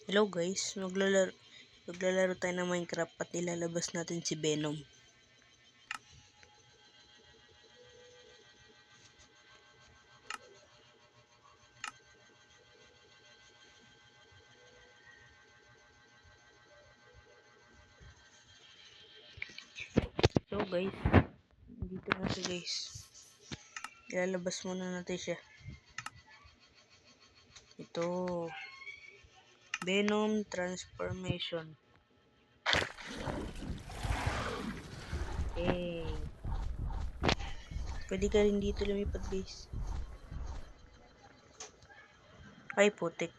Hello guys, maglalaro tayo ng Minecraft at ilalabas natin si Venom. So guys, dito na siya guys. Ilalabas muna natin siya. Ito, Venom Transformation. Okay. Pwede ka rin dito lumipad guys. Ay putik.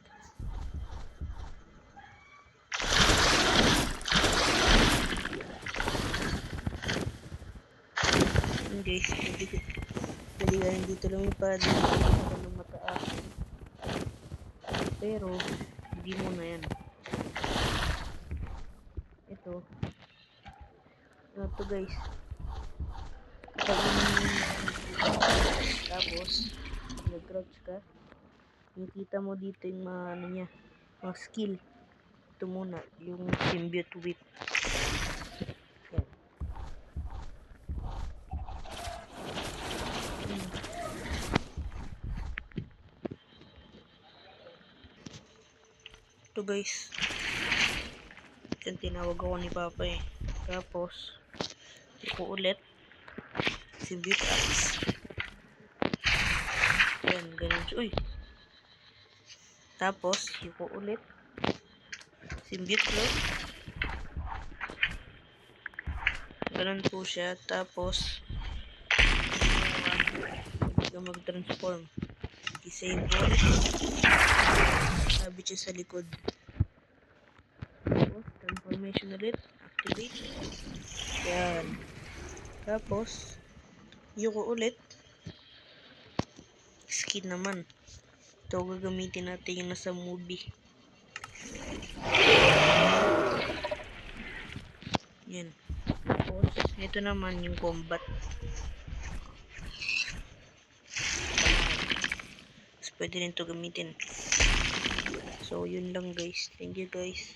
Guys, pwede ka rin dito lumipad. Ng mataas. Pero, hindi mo na yan. Ito guys. Tapos, nag-crouch ka. Nakikita mo dito yung mga mga skill. Ito muna, yung symbiote whip. Yan. Ito guys. Yan, tinawag ako ni Papa eh. Tapos, iko ulit. Symbiote axe. Yan, ganun. Uy! Tapos, iko ulit. Symbiote claw. Ganun po siya. Tapos, hindi ka mag-transform. Disable. Sabi siya sa likod. Tapos, transformation ulit. Activate. Yan. Tapos, yuko ulit. Skin naman. Ito gagamitin natin yung nasa movie. Yan. Tapos, ito naman yung combat. Tapos, pwede rin ito gamitin. So, yun lang guys. Thank you guys.